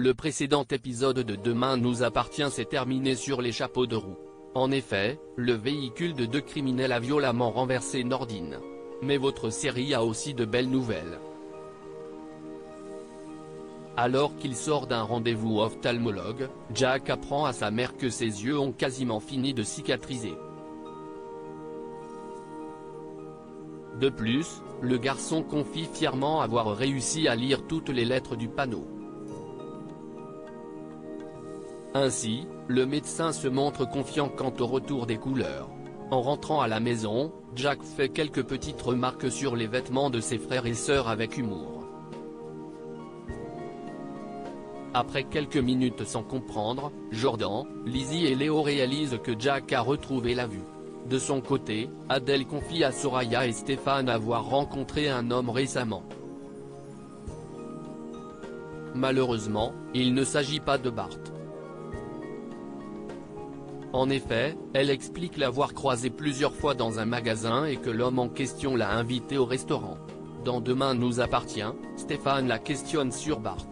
Le précédent épisode de Demain nous appartient s'est terminé sur les chapeaux de roue. En effet, le véhicule de deux criminels a violemment renversé Nordine. Mais votre série a aussi de belles nouvelles. Alors qu'il sort d'un rendez-vous ophtalmologue, Jack apprend à sa mère que ses yeux ont quasiment fini de cicatriser. De plus, le garçon confie fièrement avoir réussi à lire toutes les lettres du panneau. Ainsi, le médecin se montre confiant quant au retour des couleurs. En rentrant à la maison, Jack fait quelques petites remarques sur les vêtements de ses frères et sœurs avec humour. Après quelques minutes sans comprendre, Jordan, Lizzie et Léo réalisent que Jack a retrouvé la vue. De son côté, Adèle confie à Soraya et Stéphane avoir rencontré un homme récemment. Malheureusement, il ne s'agit pas de Bart. En effet, elle explique l'avoir croisé plusieurs fois dans un magasin et que l'homme en question l'a invité au restaurant. Dans Demain nous appartient, Stéphane la questionne sur Bart.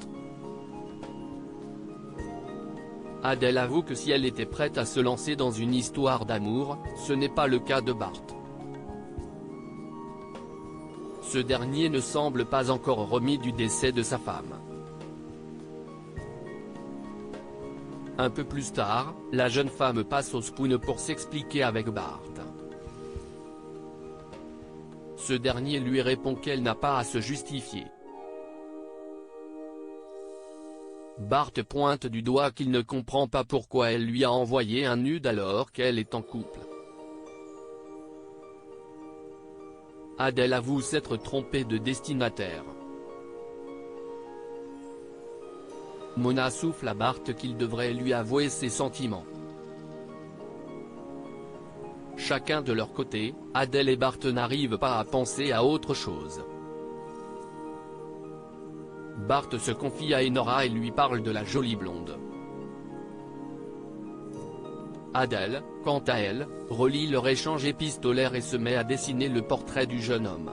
Adèle avoue que si elle était prête à se lancer dans une histoire d'amour, ce n'est pas le cas de Bart. Ce dernier ne semble pas encore remis du décès de sa femme. Un peu plus tard, la jeune femme passe au spoon pour s'expliquer avec Bart. Ce dernier lui répond qu'elle n'a pas à se justifier. Bart pointe du doigt qu'il ne comprend pas pourquoi elle lui a envoyé un nude alors qu'elle est en couple. Adèle avoue s'être trompée de destinataire. Mona souffle à Bart qu'il devrait lui avouer ses sentiments. Chacun de leur côté, Adèle et Bart n'arrivent pas à penser à autre chose. Bart se confie à Enora et lui parle de la jolie blonde. Adèle, quant à elle, relit leur échange épistolaire et se met à dessiner le portrait du jeune homme.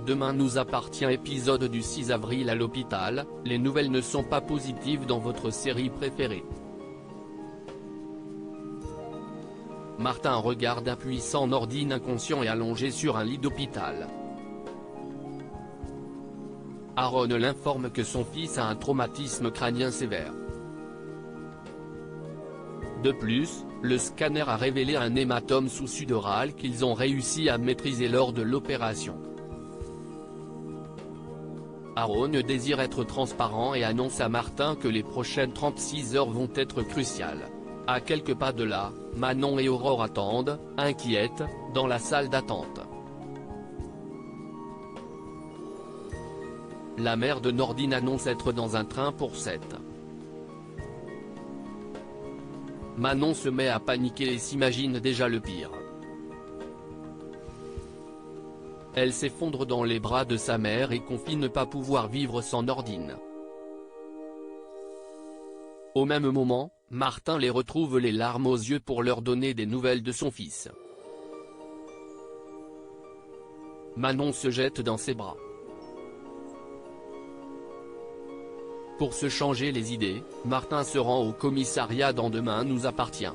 Demain nous appartient épisode du 6 avril à l'hôpital, les nouvelles ne sont pas positives dans votre série préférée. Martin regarde un puissant Nordine inconscient et allongé sur un lit d'hôpital. Aaron l'informe que son fils a un traumatisme crânien sévère. De plus, le scanner a révélé un hématome sous-sudoral qu'ils ont réussi à maîtriser lors de l'opération. Aaron désire être transparent et annonce à Martin que les prochaines 36 heures vont être cruciales. À quelques pas de là, Manon et Aurore attendent, inquiètes, dans la salle d'attente. La mère de Nordine annonce être dans un train pour 7. Manon se met à paniquer et s'imagine déjà le pire. Elle s'effondre dans les bras de sa mère et confie ne pas pouvoir vivre sans Nordine. Au même moment, Martin les retrouve les larmes aux yeux pour leur donner des nouvelles de son fils. Manon se jette dans ses bras. Pour se changer les idées, Martin se rend au commissariat dans Demain nous appartient.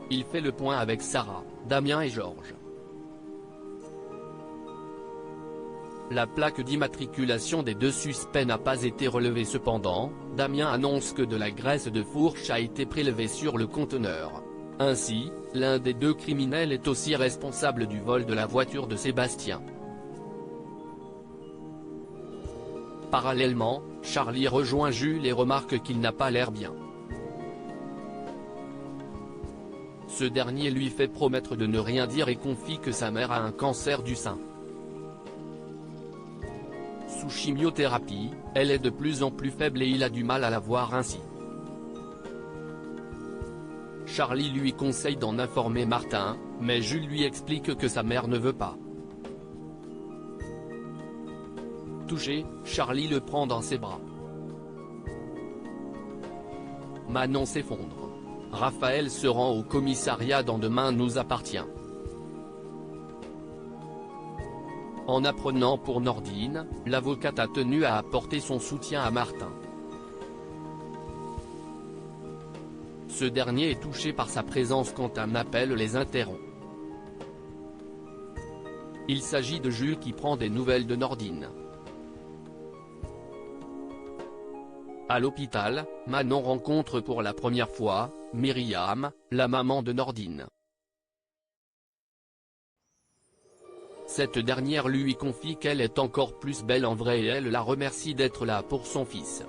Il fait le point avec Sarah, Damien et Georges. La plaque d'immatriculation des deux suspects n'a pas été relevée cependant, Damien annonce que de la graisse de fourche a été prélevée sur le conteneur. Ainsi, l'un des deux criminels est aussi responsable du vol de la voiture de Sébastien. Parallèlement, Charlie rejoint Jules et remarque qu'il n'a pas l'air bien. Ce dernier lui fait promettre de ne rien dire et confie que sa mère a un cancer du sein. Sous chimiothérapie, elle est de plus en plus faible et il a du mal à la voir ainsi. Charlie lui conseille d'en informer Martin, mais Jules lui explique que sa mère ne veut pas. Touché, Charlie le prend dans ses bras. Manon s'effondre. Raphaël se rend au commissariat dans Demain nous appartient. En apprenant pour Nordine, l'avocate a tenu à apporter son soutien à Martin. Ce dernier est touché par sa présence quand un appel les interrompt. Il s'agit de Jules qui prend des nouvelles de Nordine. À l'hôpital, Manon rencontre pour la première fois Myriam, la maman de Nordine. Cette dernière lui confie qu'elle est encore plus belle en vrai et elle la remercie d'être là pour son fils.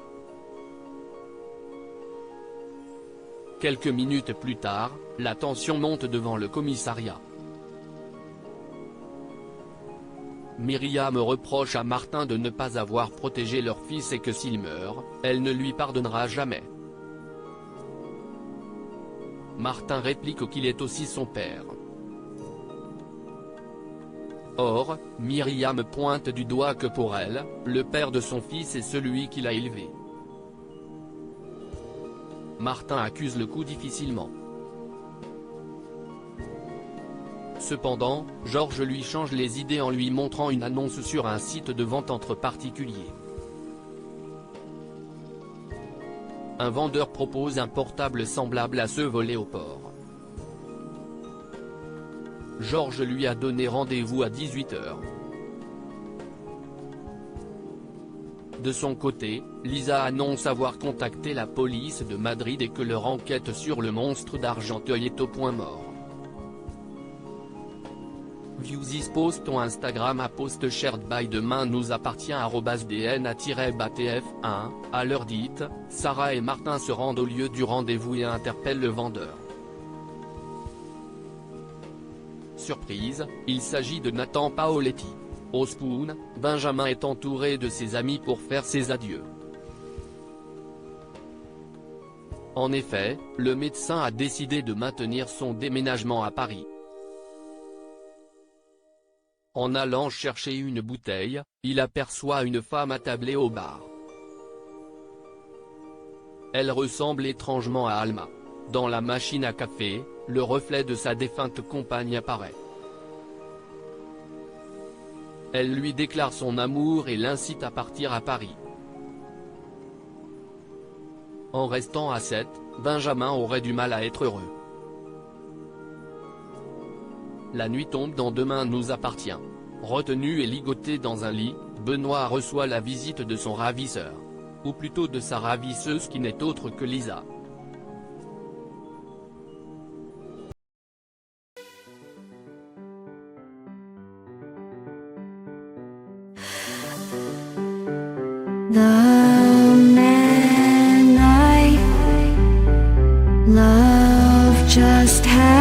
Quelques minutes plus tard, la tension monte devant le commissariat. Myriam reproche à Martin de ne pas avoir protégé leur fils et que s'il meurt, elle ne lui pardonnera jamais. Martin réplique qu'il est aussi son père. Or, Myriam pointe du doigt que pour elle, le père de son fils est celui qui l'a élevé. Martin accuse le coup difficilement. Cependant, Georges lui change les idées en lui montrant une annonce sur un site de vente entre particuliers. Un vendeur propose un portable semblable à ceux volés au port. Georges lui a donné rendez-vous à 18 h. De son côté, Lisa annonce avoir contacté la police de Madrid et que leur enquête sur le monstre d'Argenteuil est au point mort. View this post on Instagram à post shared by demain nous appartient @dna-batf1, à l'heure dite, Sarah et Martin se rendent au lieu du rendez-vous et interpellent le vendeur. Surprise, il s'agit de Nathan Paoletti. Au Spoon, Benjamin est entouré de ses amis pour faire ses adieux. En effet, le médecin a décidé de maintenir son déménagement à Paris. En allant chercher une bouteille, il aperçoit une femme attablée au bar. Elle ressemble étrangement à Alma. Dans la machine à café, le reflet de sa défunte compagne apparaît. Elle lui déclare son amour et l'incite à partir à Paris. En restant à 7, Benjamin aurait du mal à être heureux. La nuit tombe dans Demain nous appartient. Retenu et ligoté dans un lit, Benoît reçoit la visite de son ravisseur. Ou plutôt de sa ravisseuse qui n'est autre que Lisa. The man I love just had